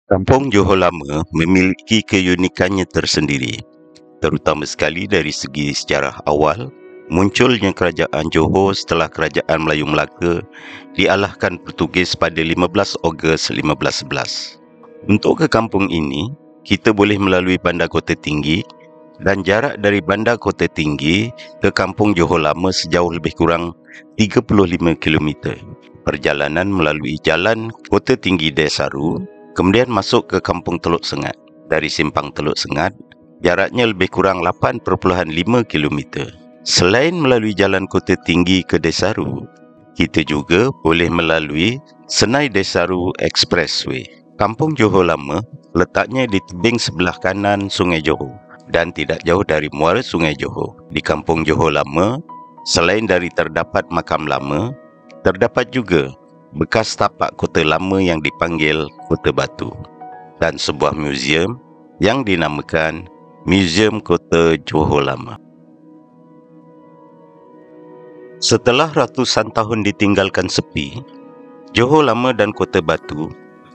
Kampung Johor Lama memiliki keunikannya tersendiri, terutama sekali dari segi sejarah awal. Munculnya Kerajaan Johor setelah Kerajaan Melayu Melaka dialahkan Portugis pada 15 Ogos 1511. Untuk ke kampung ini, kita boleh melalui Bandar Kota Tinggi, dan jarak dari Bandar Kota Tinggi ke Kampung Johor Lama sejauh lebih kurang 35 km. Perjalanan melalui Jalan Kota Tinggi Desaru, kemudian masuk ke Kampung Teluk Sengat. Dari Simpang Teluk Sengat, jaraknya lebih kurang 8.5 km. Selain melalui Jalan Kota Tinggi ke Desaru, kita juga boleh melalui Senai Desaru Expressway. Kampung Johor Lama letaknya di tebing sebelah kanan Sungai Johor dan tidak jauh dari muara Sungai Johor. Di Kampung Johor Lama, selain dari terdapat makam lama, terdapat juga bekas tapak kota lama yang dipanggil Kota Batu dan sebuah muzium yang dinamakan Muzium Kota Johor Lama. Setelah ratusan tahun ditinggalkan sepi, Johor Lama dan Kota Batu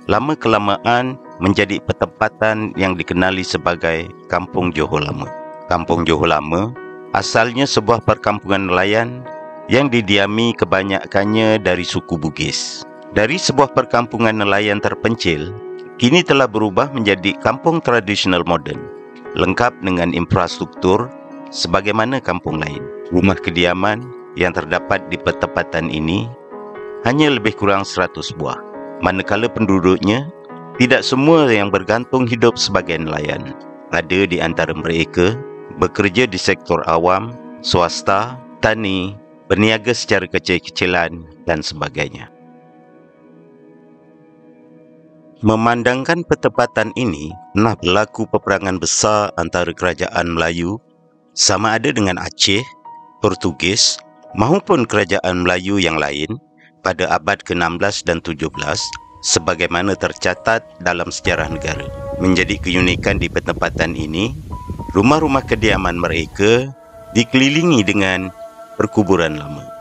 lama-kelamaan menjadi pertempatan yang dikenali sebagai Kampung Johor Lama. Kampung Johor Lama asalnya sebuah perkampungan nelayan yang didiami kebanyakannya dari suku Bugis. Dari sebuah perkampungan nelayan terpencil, kini telah berubah menjadi kampung tradisional moden, lengkap dengan infrastruktur sebagaimana kampung lain. Rumah kediaman yang terdapat di pertempatan ini hanya lebih kurang 100 buah, manakala penduduknya tidak semua yang bergantung hidup sebagai nelayan. Ada di antara mereka bekerja di sektor awam, swasta, tani, berniaga secara kecil-kecilan dan sebagainya. Memandangkan pertempatan ini, pernah berlaku peperangan besar antara kerajaan Melayu sama ada dengan Aceh, Portugis maupun kerajaan Melayu yang lain pada abad ke-16 dan 17 sebagaimana tercatat dalam sejarah negara. Menjadi keunikan di pertempatan ini, rumah-rumah kediaman mereka dikelilingi dengan perkuburan lama.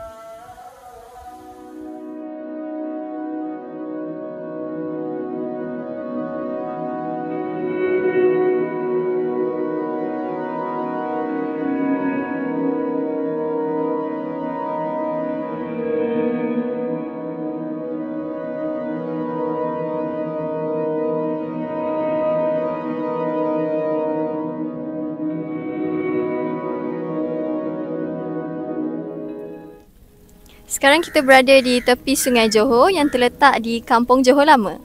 Sekarang kita berada di tepi Sungai Johor yang terletak di Kampung Johor Lama.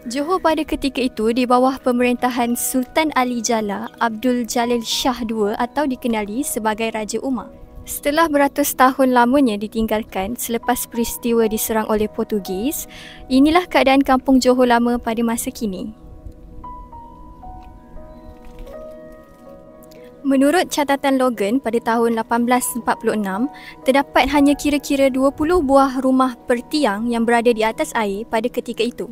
Johor pada ketika itu di bawah pemerintahan Sultan Ali Jallah Abdul Jalil Shah II atau dikenali sebagai Raja Umar. Setelah beratus tahun lamanya ditinggalkan selepas peristiwa diserang oleh Portugis, inilah keadaan Kampung Johor Lama pada masa kini. Menurut catatan Logan pada tahun 1846, terdapat hanya kira-kira 20 buah rumah pertiang yang berada di atas air pada ketika itu.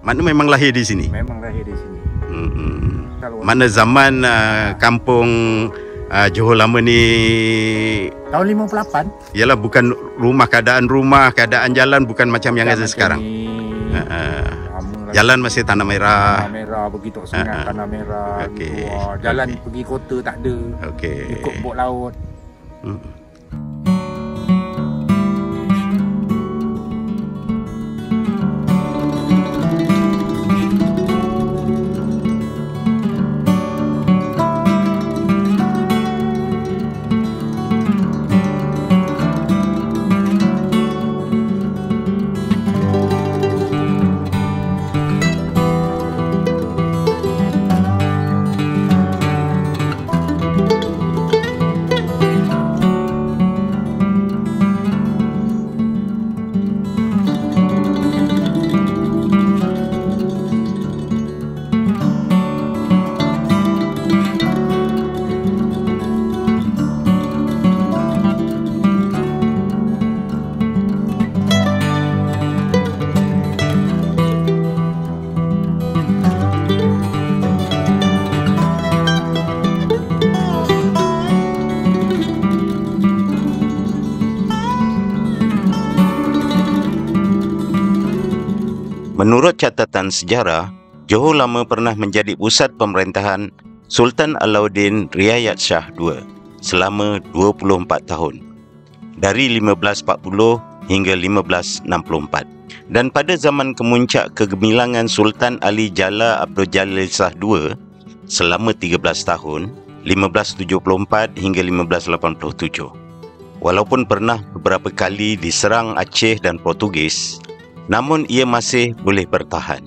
Mana memang lahir di sini? Memang lahir di sini. Mana zaman kampung Johor Lama ni Tahun 58. ialah bukan keadaan jalan bukan macam yang ada sekarang. Jalan masih tanah merah. Tanah merah begitu sangat tanah merah. Okey. Jalan pergi kota tak ada. Okey. Ikut bot laut. Menurut catatan sejarah, Johor Lama pernah menjadi pusat pemerintahan Sultan Alauddin Riayat Shah II selama 24 tahun, dari 1540 hingga 1564. Dan pada zaman kemuncak kegemilangan Sultan Ali Jalla Abdul Jalil Shah II selama 13 tahun, 1574 hingga 1587. Walaupun pernah beberapa kali diserang Aceh dan Portugis, namun ia masih boleh bertahan.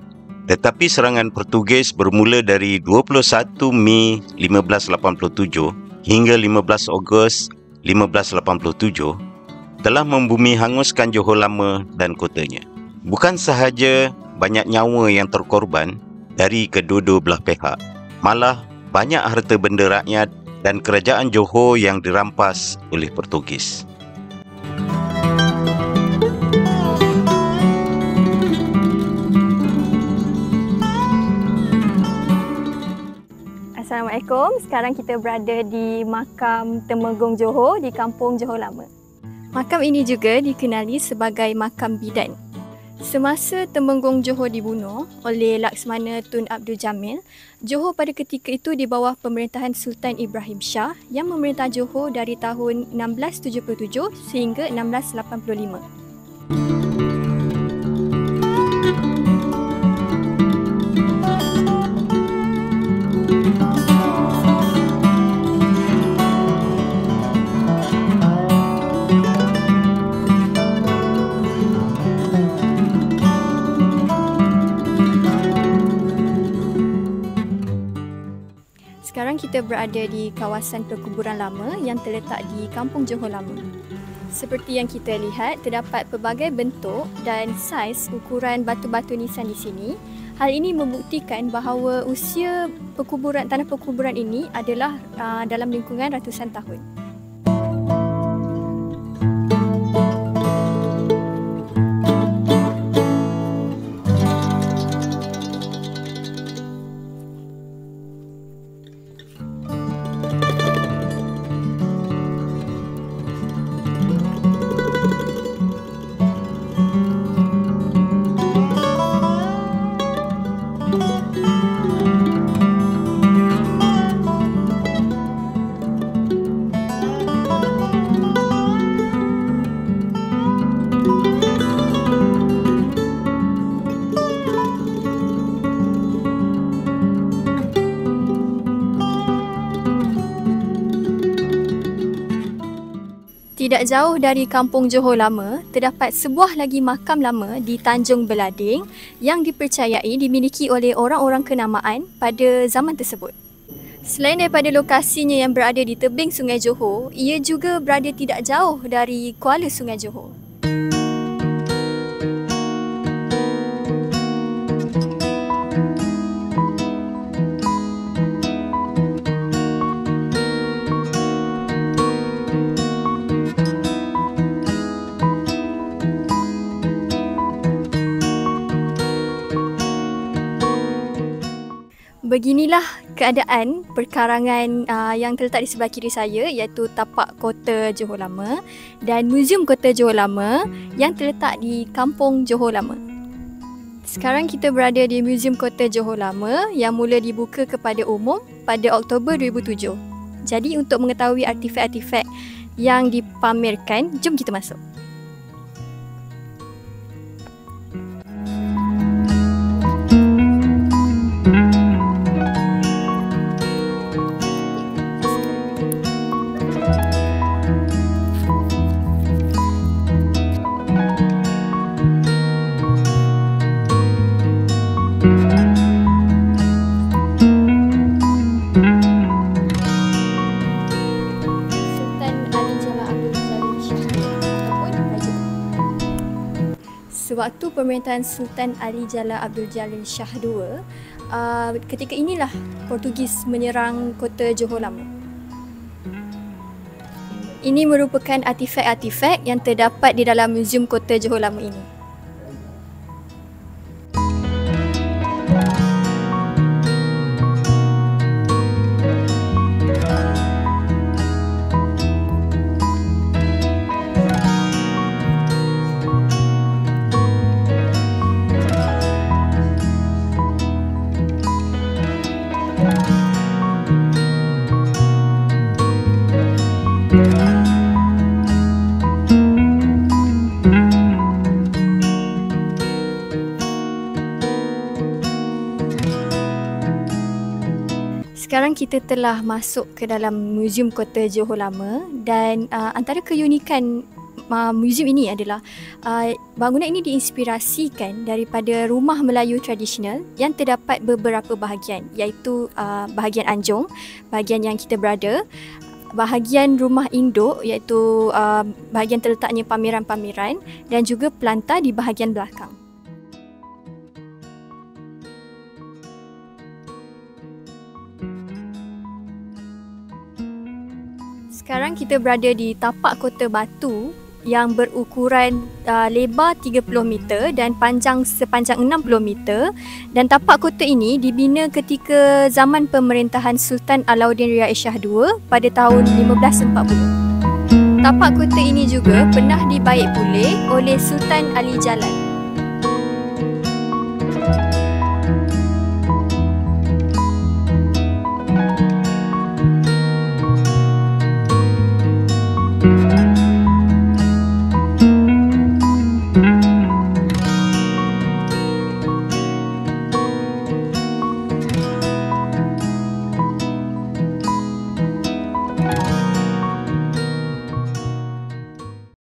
Tetapi serangan Portugis bermula dari 21 Mei 1587 hingga 15 Ogos 1587 telah membumi hanguskan Johor Lama dan kotanya. Bukan sahaja banyak nyawa yang terkorban dari kedua-dua belah pihak, malah banyak harta benda rakyat dan kerajaan Johor yang dirampas oleh Portugis. Assalamualaikum. Sekarang kita berada di Makam Temenggung Johor di Kampung Johor Lama. Makam ini juga dikenali sebagai Makam Bidan. Semasa Temenggung Johor dibunuh oleh Laksmana Tun Abdul Jamil, Johor pada ketika itu di bawah pemerintahan Sultan Ibrahim Shah yang memerintah Johor dari tahun 1677 sehingga 1685. Sekarang kita berada di kawasan perkuburan lama yang terletak di Kampung Johor Lama. Seperti yang kita lihat, terdapat pelbagai bentuk dan saiz ukuran batu-batu nisan di sini. Hal ini membuktikan bahawa usia tanah perkuburan ini adalah dalam lingkungan ratusan tahun. Tidak jauh dari Kampung Johor Lama, terdapat sebuah lagi makam lama di Tanjung Belading yang dipercayai dimiliki oleh orang-orang kenamaan pada zaman tersebut. Selain daripada lokasinya yang berada di tebing Sungai Johor, ia juga berada tidak jauh dari kuala Sungai Johor. Beginilah keadaan perkarangan yang terletak di sebelah kiri saya, iaitu Tapak Kota Johor Lama dan Muzium Kota Johor Lama yang terletak di Kampung Johor Lama. Sekarang kita berada di Muzium Kota Johor Lama yang mula dibuka kepada umum pada Oktober 2007. Jadi untuk mengetahui artifak-artifak yang dipamerkan, jom kita masuk. Sewaktu pemerintahan Sultan Ali Jalla Abdul Jalil Shah II, ketika inilah Portugis menyerang kota Johor Lama. Ini merupakan artifak-artifak yang terdapat di dalam Muzium Kota Johor Lama ini. Sekarang kita telah masuk ke dalam Muzium Kota Johor Lama dan antara keunikan muzium ini adalah bangunan ini diinspirasikan daripada rumah Melayu tradisional yang terdapat beberapa bahagian, iaitu bahagian Anjong, bahagian yang kita berada, bahagian rumah induk iaitu bahagian terletaknya pameran-pameran dan juga pelantar di bahagian belakang. Sekarang kita berada di tapak kota batu yang berukuran lebar 30 meter dan panjang sepanjang 60 meter, dan tapak kota ini dibina ketika zaman pemerintahan Sultan Alauddin Riayat Shah II pada tahun 1540. Tapak kota ini juga pernah dibaik pulih oleh Sultan Ali Jalal.